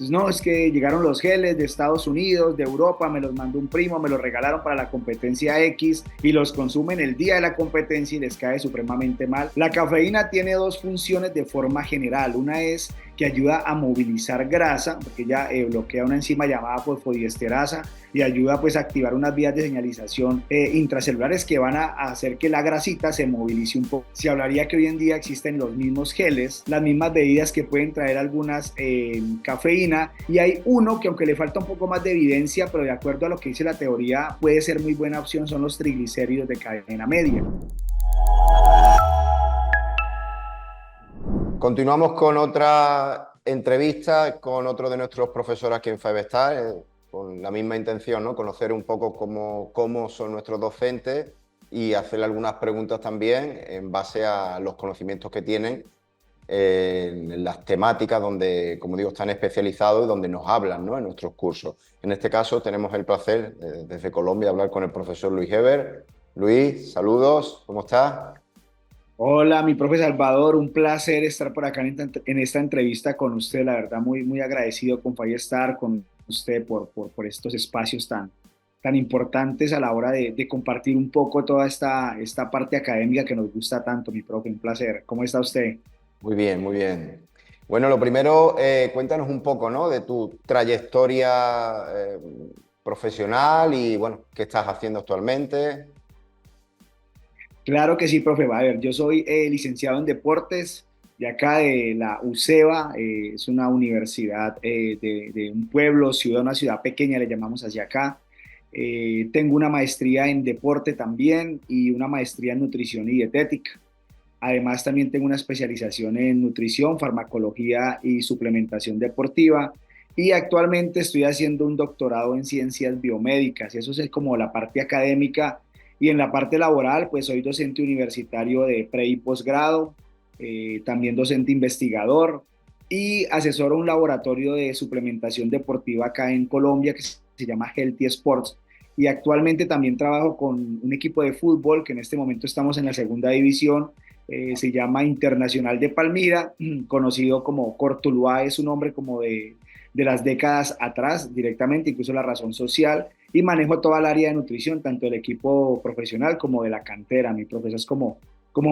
Entonces, no, es que llegaron los geles de Estados Unidos, de Europa, me los mandó un primo, me los regalaron para la competencia X y los consumen el día de la competencia y les cae supremamente mal. La cafeína tiene dos funciones de forma general. Una es que ayuda a movilizar grasa, porque ya bloquea una enzima llamada fosfodiesterasa y ayuda pues a activar unas vías de señalización intracelulares que van a hacer que la grasita se movilice un poco. Se hablaría que hoy en día existen los mismos geles, las mismas bebidas que pueden traer algunas cafeína, y hay uno que aunque le falta un poco más de evidencia, pero de acuerdo a lo que dice la teoría puede ser muy buena opción, son los triglicéridos de cadena media. Continuamos con otra entrevista con otro de nuestros profesores aquí en Five Star, con la misma intención, ¿no? Conocer un poco cómo son nuestros docentes y hacerle algunas preguntas también en base a los conocimientos que tienen en las temáticas donde, como digo, están especializados y donde nos hablan, ¿no? En nuestros cursos. En este caso tenemos el placer desde Colombia de hablar con el profesor Luis Heber. Luis, saludos, ¿cómo estás? Hola, mi profe Salvador, un placer estar por acá en esta entrevista con usted, la verdad muy, muy agradecido con estar con usted por estos espacios tan importantes a la hora de compartir un poco toda esta parte académica que nos gusta tanto, mi profe, un placer. ¿Cómo está usted? Muy bien, muy bien. Bueno, lo primero, cuéntanos un poco, ¿no? De tu trayectoria profesional y, bueno, qué estás haciendo actualmente. Claro que sí, profe. A ver, yo soy licenciado en deportes de acá de la UCEBA, es una universidad de un pueblo, ciudad, una ciudad pequeña, le llamamos hacia acá. Tengo una maestría en deporte también y una maestría en nutrición y dietética. Además, también tengo una especialización en nutrición, farmacología y suplementación deportiva. Y actualmente estoy haciendo un doctorado en ciencias biomédicas. Y eso es como la parte académica. Y en la parte laboral, pues soy docente universitario de pre y posgrado, también docente investigador y asesoro un laboratorio de suplementación deportiva acá en Colombia que se llama Healthy Sports. Y actualmente también trabajo con un equipo de fútbol que en este momento estamos en la segunda división, se llama Internacional de Palmira, conocido como Cortuluá, es un nombre como de las décadas atrás directamente, incluso la razón social, y manejo toda el área de nutrición, tanto del equipo profesional como de la cantera. Mi profesor es como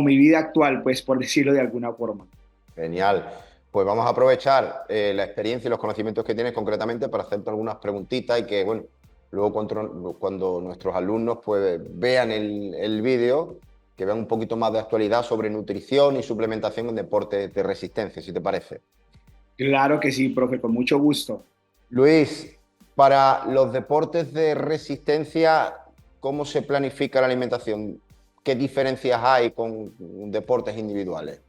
mi vida actual, pues por decirlo de alguna forma. Genial. Pues vamos a aprovechar la experiencia y los conocimientos que tienes concretamente para hacerte algunas preguntitas y que, bueno, luego cuando nuestros alumnos pues, vean el vídeo, que vean un poquito más de actualidad sobre nutrición y suplementación en deportes de resistencia, si te parece. Claro que sí, profe, con mucho gusto. Luis, para los deportes de resistencia, ¿cómo se planifica la alimentación? ¿Qué diferencias hay con deportes individuales?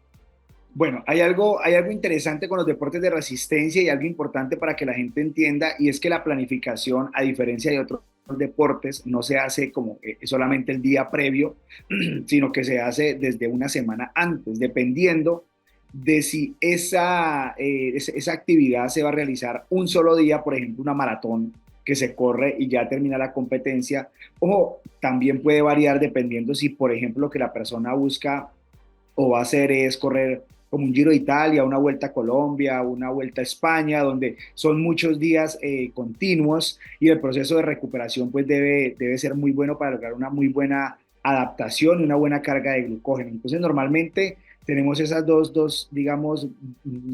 Bueno, hay algo interesante con los deportes de resistencia y algo importante para que la gente entienda, y es que la planificación, a diferencia de otros deportes, no se hace como solamente el día previo, sino que se hace desde una semana antes, dependiendo de si esa actividad se va a realizar un solo día, por ejemplo, una maratón que se corre y ya termina la competencia, o también puede variar dependiendo si, por ejemplo, lo que la persona busca o va a hacer es correr como un Giro de Italia, una Vuelta a Colombia, una Vuelta a España, donde son muchos días continuos y el proceso de recuperación pues debe ser muy bueno para lograr una muy buena adaptación y una buena carga de glucógeno. Entonces normalmente tenemos esas digamos,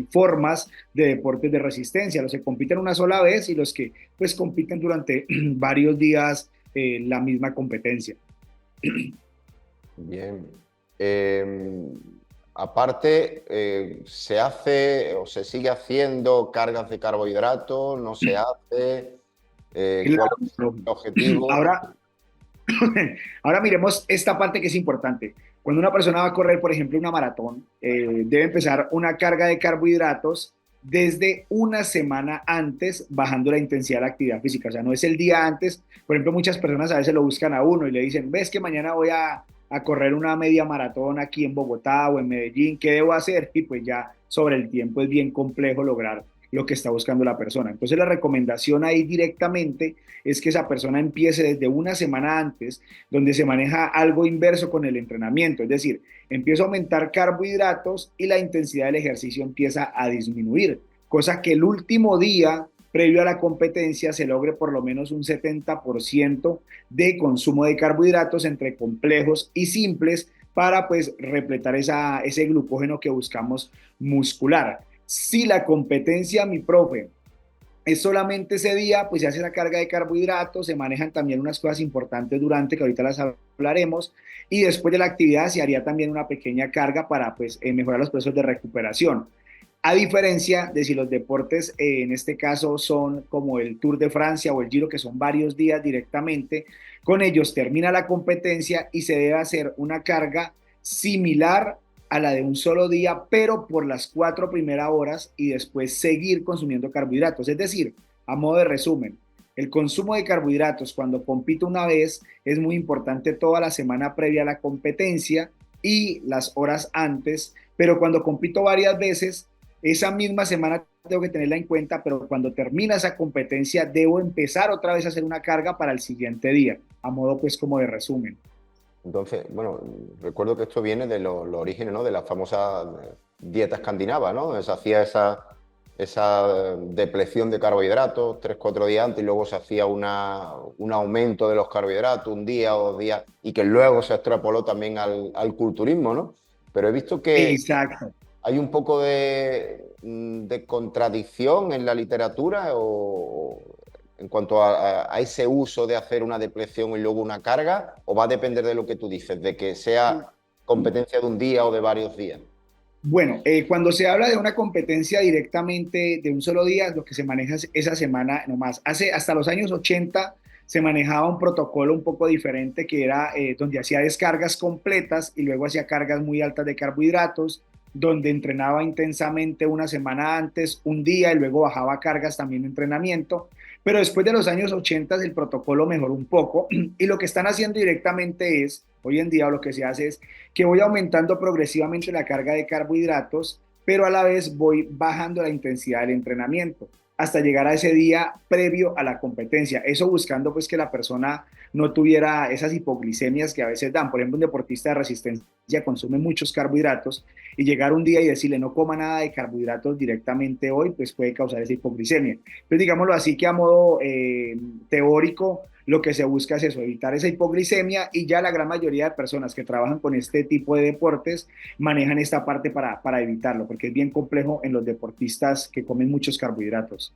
formas de deportes de resistencia, los que compiten una sola vez y los que pues compiten durante varios días la misma competencia. Bien. Aparte, ¿se hace o se sigue haciendo cargas de carbohidratos? ¿No se hace? ¿Cuál es Claro. el objetivo? Ahora, ahora miremos esta parte que es importante. Cuando una persona va a correr, por ejemplo, una maratón, debe empezar una carga de carbohidratos desde una semana antes, bajando la intensidad de la actividad física. O sea, no es el día antes. Por ejemplo, muchas personas a veces lo buscan a uno y le dicen, ves que mañana voy a correr una media maratón aquí en Bogotá o en Medellín, ¿qué debo hacer? Y pues ya sobre el tiempo es bien complejo lograr lo que está buscando la persona. Entonces la recomendación ahí directamente es que esa persona empiece desde una semana antes, donde se maneja algo inverso con el entrenamiento, es decir, empieza a aumentar carbohidratos y la intensidad del ejercicio empieza a disminuir. cosa que el último día previo a la competencia se logre por lo menos un 70% de consumo de carbohidratos entre complejos y simples para pues repletar ese glucógeno que buscamos muscular. Si la competencia, mi profe, es solamente ese día, pues se hace la carga de carbohidratos, se manejan también unas cosas importantes durante, que ahorita las hablaremos, y después de la actividad se haría también una pequeña carga para pues, mejorar los procesos de recuperación. A diferencia de si los deportes, en este caso, son como el Tour de Francia o el Giro, que son varios días directamente, con ellos termina la competencia y se debe hacer una carga similar a la de un solo día, pero por las 4 primeras horas y después seguir consumiendo carbohidratos. Es decir, a modo de resumen, el consumo de carbohidratos cuando compito una vez es muy importante toda la semana previa a la competencia y las horas antes, pero cuando compito varias veces, esa misma semana tengo que tenerla en cuenta, pero cuando termina esa competencia debo empezar otra vez a hacer una carga para el siguiente día, a modo pues como de resumen. Entonces, bueno, recuerdo que esto viene de los orígenes, ¿no? De la famosa dieta escandinava, ¿no? Se hacía esa depleción de carbohidratos 3, 4 días antes y luego se hacía un aumento de los carbohidratos un día o 2 días y que luego se extrapoló también al culturismo, ¿no? Pero he visto que Exacto. hay un poco de contradicción en la literatura en cuanto a ese uso de hacer una depleción y luego una carga, o va a depender de lo que tú dices, de que sea competencia de un día o de varios días. Bueno, cuando se habla de una competencia directamente de un solo día, lo que se maneja es esa semana nomás. Hasta los años 80 se manejaba un protocolo un poco diferente que era donde hacía descargas completas y luego hacía cargas muy altas de carbohidratos, donde entrenaba intensamente una semana antes, un día y luego bajaba cargas también de entrenamiento. Pero después de los años 80 el protocolo mejoró un poco y lo que están haciendo directamente es, hoy en día lo que se hace es que voy aumentando progresivamente la carga de carbohidratos, pero a la vez voy bajando la intensidad del entrenamiento hasta llegar a ese día previo a la competencia. Eso buscando pues que la persona no tuviera esas hipoglicemias que a veces dan. Por ejemplo, un deportista de resistencia consume muchos carbohidratos y llegar un día y decirle no coma nada de carbohidratos directamente hoy, pues puede causar esa hipoglicemia. Entonces, digámoslo así que a modo teórico, lo que se busca es eso, evitar esa hipoglicemia y ya la gran mayoría de personas que trabajan con este tipo de deportes manejan esta parte para evitarlo, porque es bien complejo en los deportistas que comen muchos carbohidratos.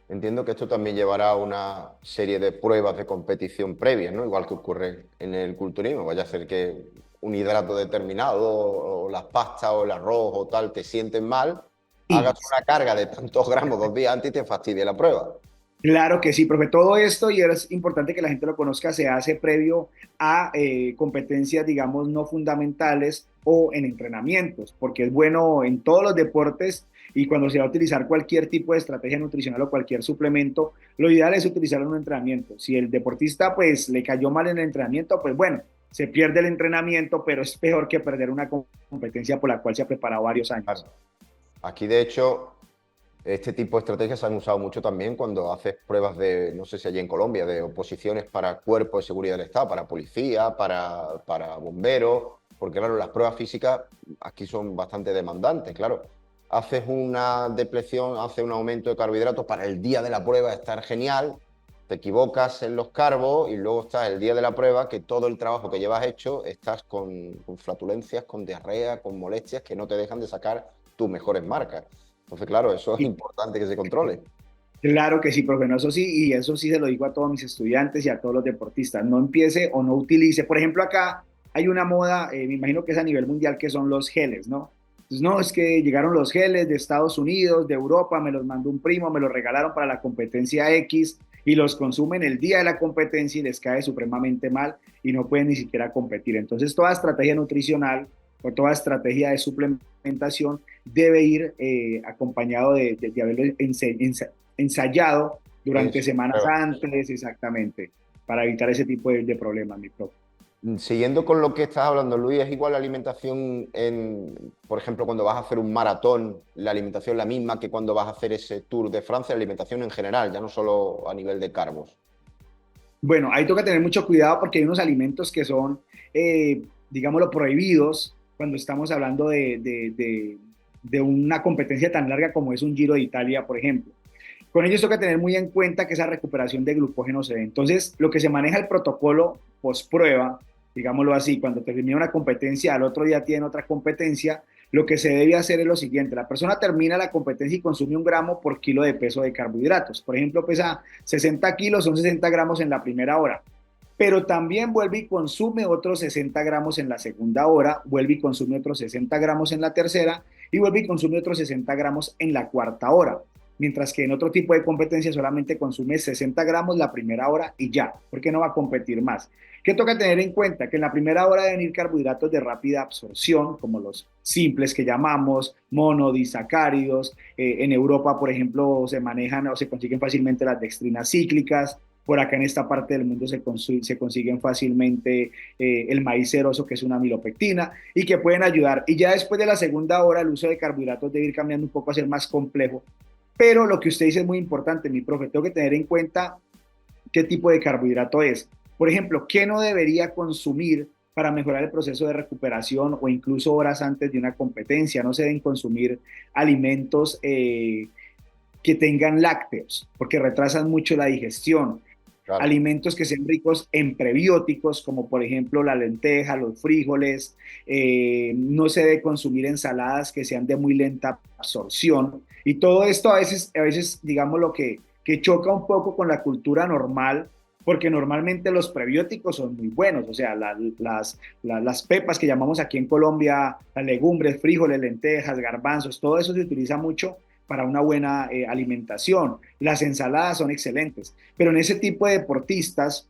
Entiendo que esto también llevará a una serie de pruebas de competición previas, ¿no? Igual que ocurre en el culturismo. Vaya a ser que un hidrato determinado, o las pastas, o el arroz, o tal, te sienten mal, Sí, hagas una carga de tantos gramos 2 días antes y te fastidie la prueba. claro que sí, profe. Todo esto, y es importante que la gente lo conozca, se hace previo a competencias, digamos, no fundamentales o en entrenamientos, porque es bueno en todos los deportes y cuando se va a utilizar cualquier tipo de estrategia nutricional o cualquier suplemento, lo ideal es utilizarlo en un entrenamiento. Si el deportista pues le cayó mal en el entrenamiento, pues bueno, se pierde el entrenamiento, pero es peor que perder una competencia por la cual se ha preparado varios Claro. años. Aquí, de hecho, este tipo de estrategias se han usado mucho también cuando haces pruebas de, no sé si allí en Colombia, de oposiciones para cuerpos de seguridad del Estado, para policía, para bomberos, porque claro, las pruebas físicas aquí son bastante demandantes, claro. Haces una depleción, haces un aumento de carbohidratos para el día de la prueba estar genial, te equivocas en los carbos y luego estás el día de la prueba que todo el trabajo que llevas hecho estás con flatulencias, con diarrea, con molestias que no te dejan de sacar tus mejores marcas. Entonces, claro, eso es Y importante que se controle. claro que sí, profe, no, eso sí, y eso sí se lo digo a todos mis estudiantes y a todos los deportistas, no empiece o no utilice, por ejemplo, acá hay una moda, me imagino que es a nivel mundial, que son los geles, ¿no? Entonces, no, es que llegaron los geles de Estados Unidos, de Europa, me los mandó un primo, me los regalaron para la competencia X y los consumen el día de la competencia y les cae supremamente mal y no pueden ni siquiera competir. Entonces, toda estrategia nutricional o toda estrategia de suplementación debe ir acompañado de haberlo ensayado durante Eso. semanas antes, exactamente, para evitar ese tipo de problemas, mi profe. Siguiendo con lo que estás hablando, Luis, ¿es igual la alimentación por ejemplo, cuando vas a hacer un maratón, la alimentación la misma que cuando vas a hacer ese Tour de Francia, la alimentación en general, ya no solo a nivel de carbos? Bueno, ahí toca tener mucho cuidado porque hay unos alimentos que son, digámoslo, prohibidos cuando estamos hablando de una competencia tan larga como es un Giro de Italia, por ejemplo. Con ello toca tener muy en cuenta que esa recuperación de glucógeno se dé. Entonces, lo que se maneja el protocolo post-prueba, digámoslo así, cuando termina una competencia, al otro día tiene otra competencia, lo que se debe hacer es lo siguiente: la persona termina la competencia y consume 1 gramo por kilo de peso de carbohidratos. Por ejemplo, pesa 60 kilos, son 60 gramos en la primera hora, pero también vuelve y consume otros 60 gramos en la segunda hora, vuelve y consume otros 60 gramos en la tercera y vuelve y consume otros 60 gramos en la cuarta hora. Mientras que en otro tipo de competencia solamente consume 60 gramos la primera hora y ya, porque no va a competir más. ¿Qué toca tener en cuenta? Que en la primera hora deben ir carbohidratos de rápida absorción, como los simples que llamamos, monodisacáridos. En Europa, por ejemplo, se manejan o se consiguen fácilmente las dextrinas cíclicas. Por acá en esta parte del mundo se consiguen fácilmente el maíz ceroso, que es una amilopectina, y que pueden ayudar. Y ya después de la segunda hora, el uso de carbohidratos debe ir cambiando un poco a ser más complejo. Pero lo que usted dice es muy importante, mi profe. Tengo que tener en cuenta qué tipo de carbohidrato es. Por ejemplo, ¿qué no debería consumir para mejorar el proceso de recuperación o incluso horas antes de una competencia? No se deben consumir alimentos que tengan lácteos, porque retrasan mucho la digestión. Claro. Alimentos que sean ricos en prebióticos, como por ejemplo la lenteja, los frijoles. No se debe consumir ensaladas que sean de muy lenta absorción. Y todo esto a veces digamos, lo que choca un poco con la cultura normal, porque normalmente los prebióticos son muy buenos, o sea, las pepas que llamamos aquí en Colombia, las legumbres, frijoles, lentejas, garbanzos, todo eso se utiliza mucho para una buena alimentación. Las ensaladas son excelentes, pero en ese tipo de deportistas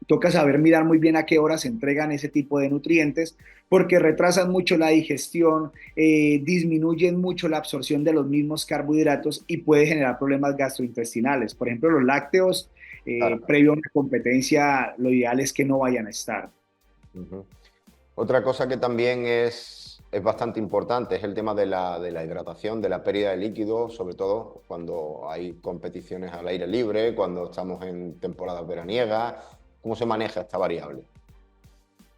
toca saber mirar muy bien a qué hora se entregan ese tipo de nutrientes, porque retrasan mucho la digestión, disminuyen mucho la absorción de los mismos carbohidratos y puede generar problemas gastrointestinales. Por ejemplo, los lácteos, Claro. previo a una competencia, lo ideal es que no vayan a estar. Ujú. Otra cosa que también es bastante importante es el tema de la hidratación, de la pérdida de líquidos, sobre todo cuando hay competiciones al aire libre, cuando estamos en temporadas veraniegas. ¿Cómo se maneja esta variable?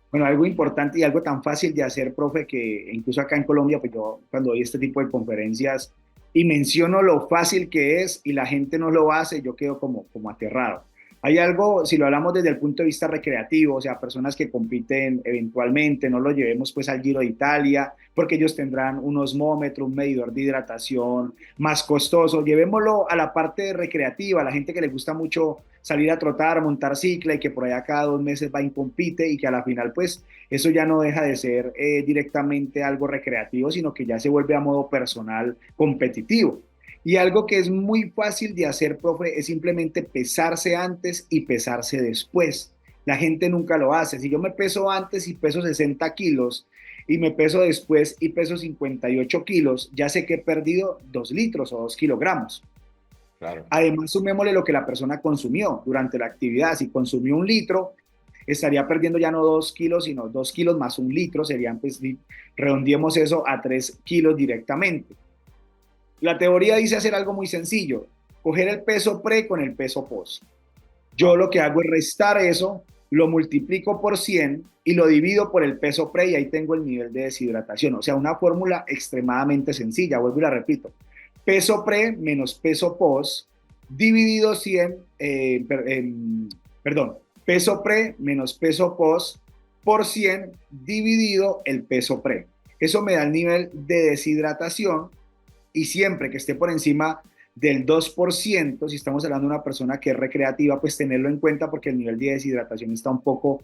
Bueno, algo importante y algo tan fácil de hacer, profe, que incluso acá en Colombia, pues yo cuando doy este tipo de conferencias y menciono lo fácil que es y la gente no lo hace, yo quedo como aterrado. Hay algo, si lo hablamos desde el punto de vista recreativo, o sea, personas que compiten eventualmente, no lo llevemos pues al Giro de Italia, porque ellos tendrán un osmómetro, un medidor de hidratación más costoso. Llevémoslo a la parte recreativa, a la gente que le gusta mucho salir a trotar, montar cicla y que por allá cada 2 meses va y compite y que a la final pues eso ya no deja de ser directamente algo recreativo, sino que ya se vuelve a modo personal competitivo. Y algo que es muy fácil de hacer, profe, es simplemente pesarse antes y pesarse después. La gente nunca lo hace. Si yo me peso antes y peso 60 kilos y me peso después y peso 58 kilos, ya sé que he perdido 2 litros o 2 kilogramos. Claro. Además, sumémosle lo que la persona consumió durante la actividad. Si consumió 1 litro, estaría perdiendo ya no 2 kilos, sino 2 kilos más 1 litro, serían, pues, redondeemos eso a 3 kilos directamente. La teoría dice hacer algo muy sencillo: coger el peso pre con el peso post. Yo Ah, lo que hago es restar eso, lo multiplico por 100 y lo divido por el peso pre y ahí tengo el nivel de deshidratación. O sea, una fórmula extremadamente sencilla, vuelvo y la repito: peso pre menos peso post dividido 100, perdón, peso pre menos peso post por 100 dividido el peso pre. Eso me da el nivel de deshidratación y siempre que esté por encima del 2%, si estamos hablando de una persona que es recreativa, pues tenerlo en cuenta porque el nivel de deshidratación está un poco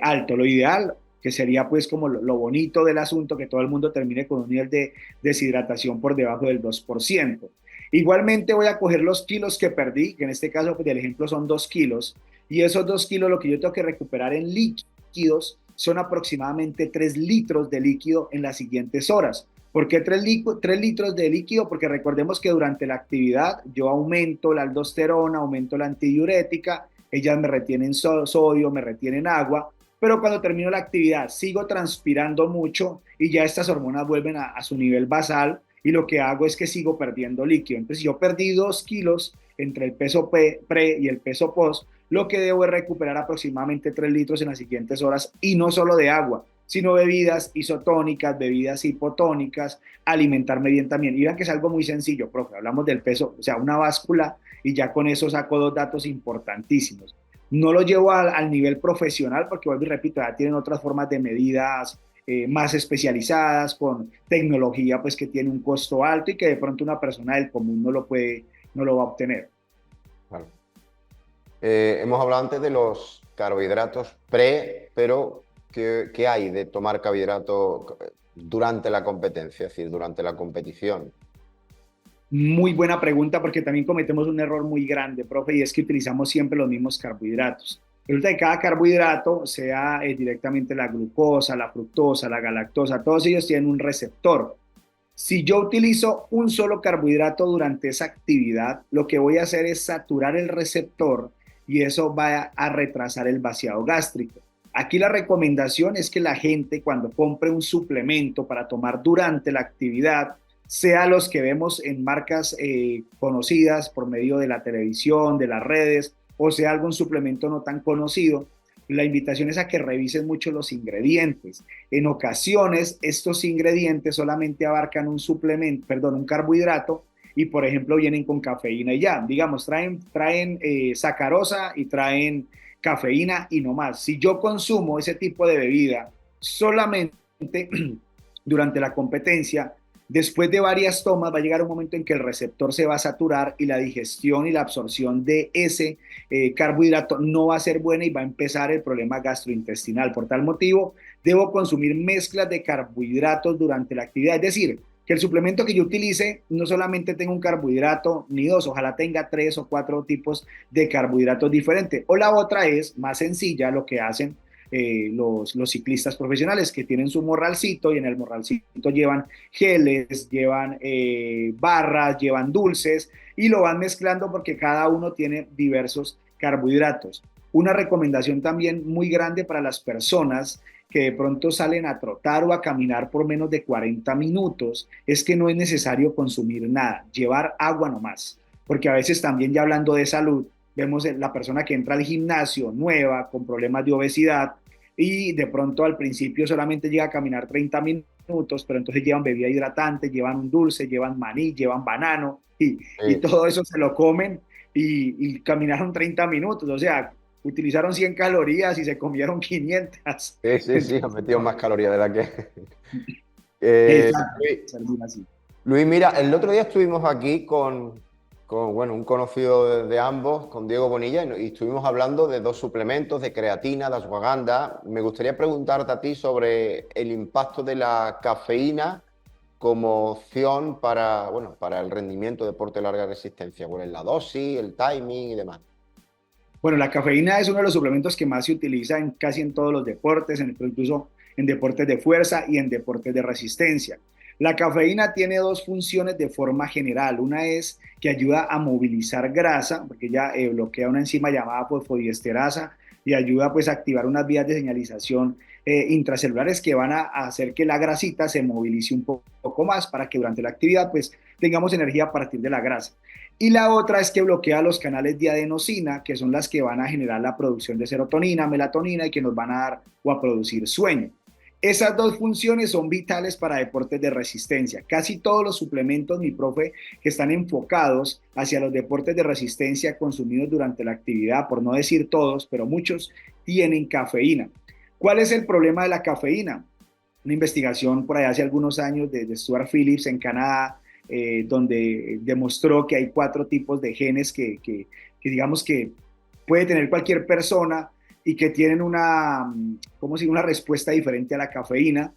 alto. Lo ideal, que sería pues como lo bonito del asunto, que todo el mundo termine con un nivel de deshidratación por debajo del 2%. Igualmente voy a coger los kilos que perdí, que en este caso pues, del ejemplo son 2 kilos, y esos 2 kilos lo que yo tengo que recuperar en líquidos son aproximadamente 3 litros de líquido en las siguientes horas. ¿Por qué 3 litros de líquido? Porque recordemos que durante la actividad yo aumento la aldosterona, aumento la antidiurética, ellas me retienen sodio, me retienen agua, pero cuando termino la actividad sigo transpirando mucho y ya estas hormonas vuelven a su nivel basal y lo que hago es que sigo perdiendo líquido. Entonces, si yo perdí 2 kilos entre el peso pre y el peso post, lo que debo es recuperar aproximadamente 3 litros en las siguientes horas y no solo de agua, sino bebidas isotónicas, bebidas hipotónicas, alimentarme bien también. Y vean que es algo muy sencillo, profe, hablamos del peso, o sea, una báscula y ya con eso saco dos datos importantísimos. No lo llevo al nivel profesional porque, vuelvo y repito, ya tienen otras formas de medidas más especializadas, con tecnología pues que tiene un costo alto y que de pronto una persona del común no lo va a obtener. Vale. Hemos hablado antes de los carbohidratos pero ¿qué hay de tomar carbohidratos durante la competencia, es decir, durante la competición? Muy buena pregunta porque también cometemos un error muy grande, profe, y es que utilizamos siempre los mismos carbohidratos. Resulta que cada carbohidrato, sea directamente la glucosa, la fructosa, la galactosa, todos ellos tienen un receptor. Si yo utilizo un solo carbohidrato durante esa actividad, lo que voy a hacer es saturar el receptor y eso va a retrasar el vaciado gástrico. Aquí la recomendación es que la gente cuando compre un suplemento para tomar durante la actividad, sea los que vemos en marcas conocidas por medio de la televisión, de las redes, o sea algún suplemento no tan conocido, la invitación es a que revisen mucho los ingredientes. En ocasiones, estos ingredientes solamente abarcan un suplemento, perdón, un carbohidrato, y por ejemplo vienen con cafeína y ya, digamos, traen sacarosa y traen cafeína y no más. Si yo consumo ese tipo de bebida solamente durante la competencia, después de varias tomas va a llegar un momento en que el receptor se va a saturar y la digestión y la absorción de ese carbohidrato no va a ser buena y va a empezar el problema gastrointestinal. Por tal motivo, debo consumir mezclas de carbohidratos durante la actividad. Es decir, que el suplemento que yo utilice no solamente tenga un carbohidrato ni dos, ojalá tenga tres o cuatro tipos de carbohidratos diferentes. O la otra es más sencilla, lo que hacen los ciclistas profesionales que tienen su morralcito y en el morralcito llevan geles, llevan barras, llevan dulces y lo van mezclando porque cada uno tiene diversos carbohidratos. Una recomendación también muy grande para las personas que de pronto salen a trotar o a caminar por menos de 40 minutos es que no es necesario consumir nada, llevar agua nomás, porque a veces también ya hablando de salud, vemos la persona que entra al gimnasio nueva con problemas de obesidad y de pronto al principio solamente llega a caminar 30 minutos, pero entonces llevan bebida hidratante, llevan un dulce, llevan maní, llevan banano y Sí, todo eso se lo comen y caminaron 30 minutos, o sea, utilizaron 100 calorías y se comieron 500. sí, sí, sí, han Entonces, metido más calorías de la que... exacto, Luis, así. Luis, mira, el otro día estuvimos aquí bueno, un conocido de ambos, con Diego Bonilla, y estuvimos hablando de dos suplementos, de creatina, de ashwagandha. Me gustaría preguntarte a ti sobre el impacto de la cafeína como opción para, bueno, para el rendimiento de deporte de larga resistencia. ¿Cuál es la dosis, el timing y demás? Bueno, la cafeína es uno de los suplementos que más se utiliza en casi en todos los deportes, incluso en deportes de fuerza y en deportes de resistencia. La cafeína tiene dos funciones de forma general. Una es que ayuda a movilizar grasa, porque ya bloquea una enzima llamada fosfodiesterasa y ayuda pues a activar unas vías de señalización intracelulares que van a hacer que la grasita se movilice un poco más para que durante la actividad pues tengamos energía a partir de la grasa. Y la otra es que bloquea los canales de adenosina, que son las que van a generar la producción de serotonina, melatonina y que nos van a dar o a producir sueño. Esas dos funciones son vitales para deportes de resistencia. Casi todos los suplementos, mi profe, que están enfocados hacia los deportes de resistencia consumidos durante la actividad, por no decir todos, pero muchos, tienen cafeína. ¿Cuál es el problema de la cafeína? Una investigación por allá hace algunos años de Stuart Phillips en Canadá, donde demostró que hay cuatro tipos de genes que digamos que puede tener cualquier persona y que tienen ¿cómo se dice? Una respuesta diferente a la cafeína.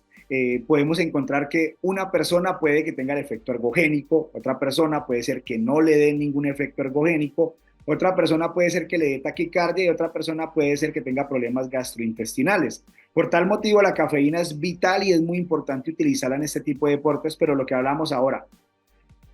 Podemos encontrar que una persona puede que tenga el efecto ergogénico, otra persona puede ser que no le dé ningún efecto ergogénico, otra persona puede ser que le dé taquicardia y otra persona puede ser que tenga problemas gastrointestinales. Por tal motivo, la cafeína es vital y es muy importante utilizarla en este tipo de deportes, pero lo que hablamos ahora,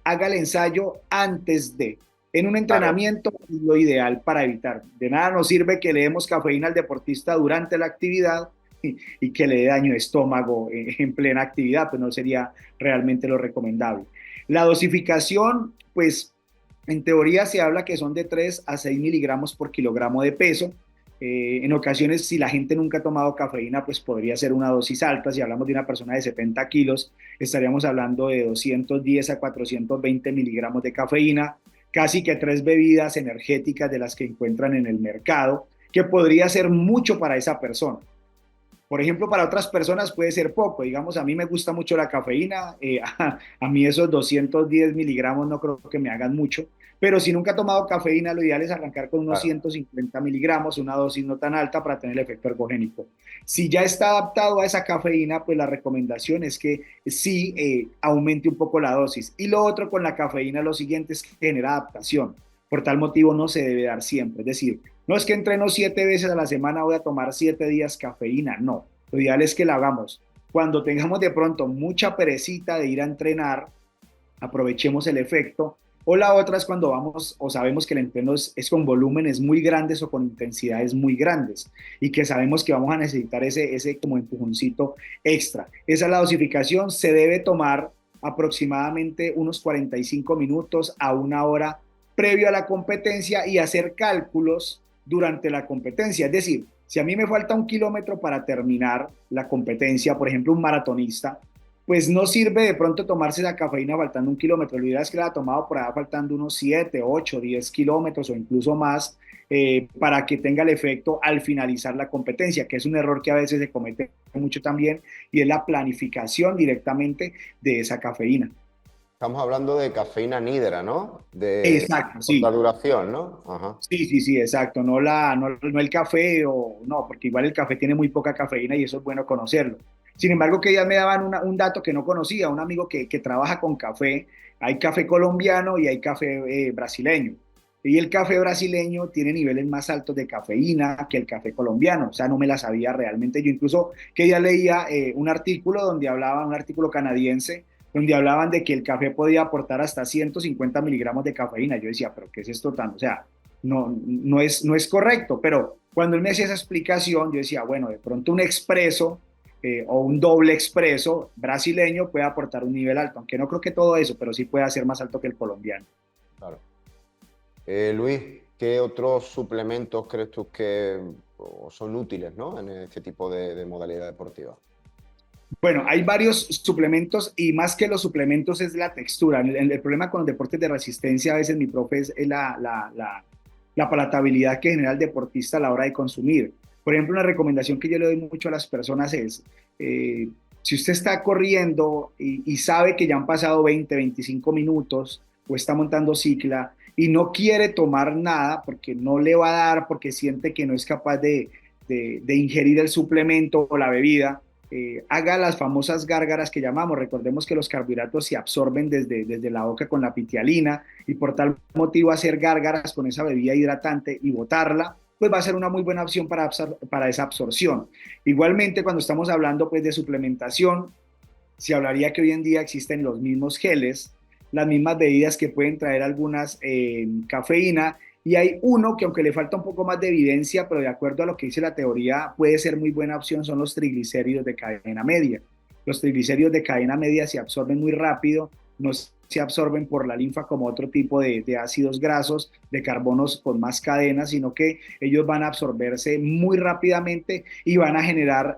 haga el ensayo antes de. En un Claro. entrenamiento es lo ideal para evitar. De nada nos sirve que le demos cafeína al deportista durante la actividad y que le dé daño de estómago en plena actividad, pues no sería realmente lo recomendable. La dosificación, pues en teoría se habla que son de 3 a 6 miligramos por kilogramo de peso. En ocasiones, si la gente nunca ha tomado cafeína, pues podría ser una dosis alta. Si hablamos de una persona de 70 kilos, estaríamos hablando de 210 a 420 miligramos de cafeína, casi que tres bebidas energéticas de las que encuentran en el mercado, que podría ser mucho para esa persona. Por ejemplo, para otras personas puede ser poco. Digamos, a mí me gusta mucho la cafeína. A mí esos 210 miligramos no creo que me hagan mucho. Pero si nunca he tomado cafeína, lo ideal es arrancar con unos Claro. 150 miligramos, una dosis no tan alta para tener el efecto ergogénico. Si ya está adaptado a esa cafeína, pues la recomendación es que sí aumente un poco la dosis. Y lo otro con la cafeína, lo siguiente es que genera adaptación. Por tal motivo no se debe dar siempre. Es decir, no es que entreno 7 veces a la semana, voy a tomar 7 días cafeína. No, lo ideal es que la hagamos. Cuando tengamos de pronto mucha perecita de ir a entrenar, aprovechemos el efecto. O la otra es cuando vamos o sabemos que el entreno es con volúmenes muy grandes o con intensidades muy grandes y que sabemos que vamos a necesitar ese como empujoncito extra. Esa es la dosificación, se debe tomar aproximadamente unos 45 minutos a una hora previo a la competencia y hacer cálculos durante la competencia. Es decir, si a mí me falta 1 kilómetro para terminar la competencia, por ejemplo, un maratonista, pues no sirve de pronto tomarse la cafeína faltando 1 kilómetro. La idea es que la ha tomado por allá faltando unos 7, 8, 10 kilómetros o incluso más para que tenga el efecto al finalizar la competencia, que es un error que a veces se comete mucho también, y es la planificación directamente de esa cafeína. Estamos hablando de cafeína nídera, ¿no? De Exacto, corta sí. duración, ¿no? Ajá. Sí, sí, sí, exacto. No el café o no, porque igual el café tiene muy poca cafeína y eso es bueno conocerlo. Sin embargo, que ya me daban un dato que no conocía, un amigo que trabaja con café. Hay café colombiano y hay café brasileño. Y el café brasileño tiene niveles más altos de cafeína que el café colombiano. O sea, no me la sabía realmente. Yo incluso que ya leía un artículo donde hablaba, un artículo canadiense, donde hablaban de que el café podía aportar hasta 150 miligramos de cafeína. Yo decía, pero ¿qué es esto tan? O sea, no es correcto, pero cuando él me hacía esa explicación, yo decía, bueno, de pronto un expreso o un doble expreso brasileño puede aportar un nivel alto, aunque no creo que todo eso, pero sí puede ser más alto que el colombiano. Claro. Luis, ¿qué otros suplementos crees tú que son útiles, ¿no? En este tipo de modalidad deportiva? Bueno, hay varios suplementos y más que los suplementos es la textura. El problema con los deportes de resistencia a veces mi profe es la palatabilidad que genera el deportista a la hora de consumir. Por ejemplo, una recomendación que yo le doy mucho a las personas es, si usted está corriendo y sabe que ya han pasado 20, 25 minutos o está montando cicla y no quiere tomar nada porque no le va a dar, porque siente que no es capaz de ingerir el suplemento o la bebida, haga las famosas gárgaras que llamamos. Recordemos que los carbohidratos se absorben desde la boca con la pitialina y por tal motivo hacer gárgaras con esa bebida hidratante y botarla, pues va a ser una muy buena opción para esa absorción. Igualmente, cuando estamos hablando pues de suplementación, se hablaría que hoy en día existen los mismos geles, las mismas bebidas que pueden traer algunas cafeína, y hay uno que aunque le falta un poco más de evidencia, pero de acuerdo a lo que dice la teoría, puede ser muy buena opción, son los triglicéridos de cadena media. Los triglicéridos de cadena media se absorben muy rápido, no se absorben por la linfa como otro tipo de ácidos grasos, de carbonos con más cadenas, sino que ellos van a absorberse muy rápidamente y van a generar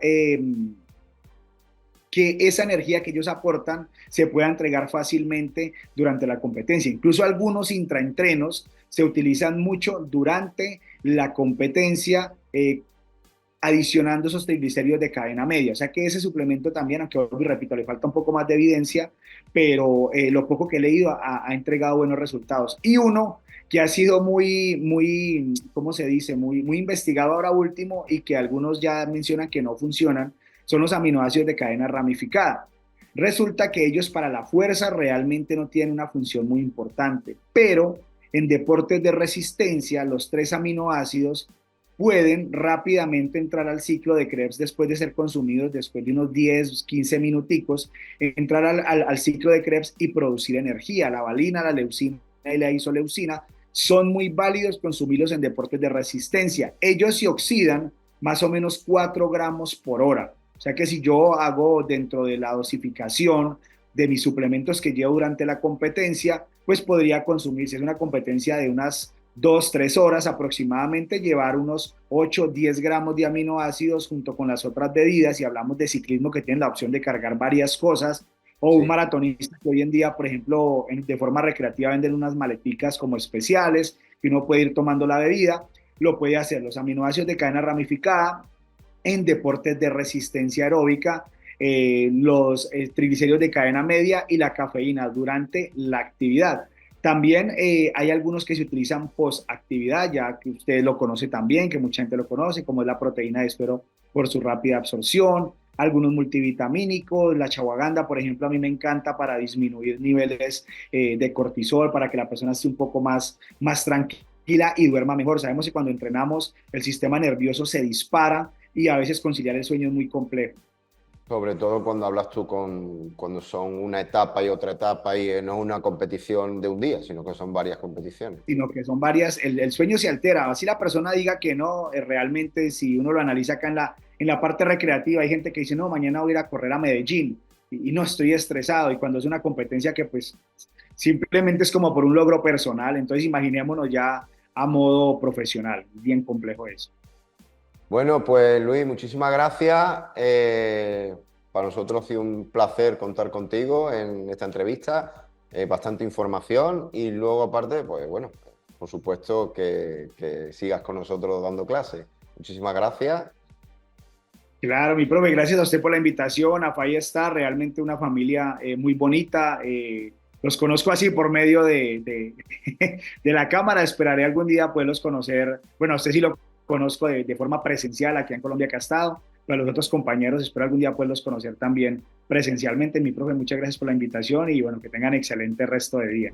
que esa energía que ellos aportan se pueda entregar fácilmente durante la competencia. Incluso algunos intraentrenos se utilizan mucho durante la competencia, adicionando esos triglicéridos de cadena media. O sea que ese suplemento también, aunque repito, le falta un poco más de evidencia, pero lo poco que he leído ha entregado buenos resultados. Y uno que ha sido muy, ¿cómo se dice? Muy investigado ahora último y que algunos ya mencionan que no funcionan, son los aminoácidos de cadena ramificada. Resulta que ellos para la fuerza realmente no tienen una función muy importante, pero en deportes de resistencia, los tres aminoácidos pueden rápidamente entrar al ciclo de Krebs después de ser consumidos, después de unos 10, 15 minuticos, entrar al ciclo de Krebs y producir energía. La valina, la leucina y la isoleucina son muy válidos consumirlos en deportes de resistencia. Ellos se oxidan más o menos 4 gramos por hora. O sea que si yo hago dentro de la dosificación de mis suplementos que llevo durante la competencia, pues podría consumir, si es una competencia de unas 2, 3 horas aproximadamente, llevar unos 8, 10 gramos de aminoácidos junto con las otras bebidas, y hablamos de ciclismo que tienen la opción de cargar varias cosas, o un Sí. maratonista que hoy en día, por ejemplo, de forma recreativa venden unas maleticas como especiales, que uno puede ir tomando la bebida, lo puede hacer. Los aminoácidos de cadena ramificada en deportes de resistencia aeróbica, los triglicéridos de cadena media y la cafeína durante la actividad. También hay algunos que se utilizan post actividad, ya que usted lo conoce también, que mucha gente lo conoce, como es la proteína de suero por su rápida absorción, algunos multivitamínicos, la ashwagandha, por ejemplo, a mí me encanta para disminuir niveles de cortisol, para que la persona esté un poco más tranquila y duerma mejor. Sabemos que cuando entrenamos el sistema nervioso se dispara y a veces conciliar el sueño es muy complejo. Sobre todo cuando hablas tú cuando son una etapa y otra etapa y no es una competición de un día, sino que son varias competiciones. Sino que son varias, el sueño se altera, así la persona diga que no, realmente si uno lo analiza acá en la parte recreativa, hay gente que dice, no, mañana voy a ir a correr a Medellín y no estoy estresado, y cuando es una competencia que pues simplemente es como por un logro personal, entonces imaginémonos ya a modo profesional, bien complejo eso. Bueno, pues Luis, muchísimas gracias. Para nosotros ha sido un placer contar contigo en esta entrevista. Bastante información y luego aparte, pues bueno, por supuesto que sigas con nosotros dando clases. Muchísimas gracias. Claro, mi profe, gracias a usted por la invitación. A Fay está realmente una familia muy bonita. Los conozco así por medio de la cámara. Esperaré algún día poderlos conocer. Bueno, a usted sí lo conozco de forma presencial aquí en Colombia que ha estado, pero a los otros compañeros espero algún día poderlos conocer también presencialmente. Mi profe, muchas gracias por la invitación y bueno, que tengan excelente resto de día.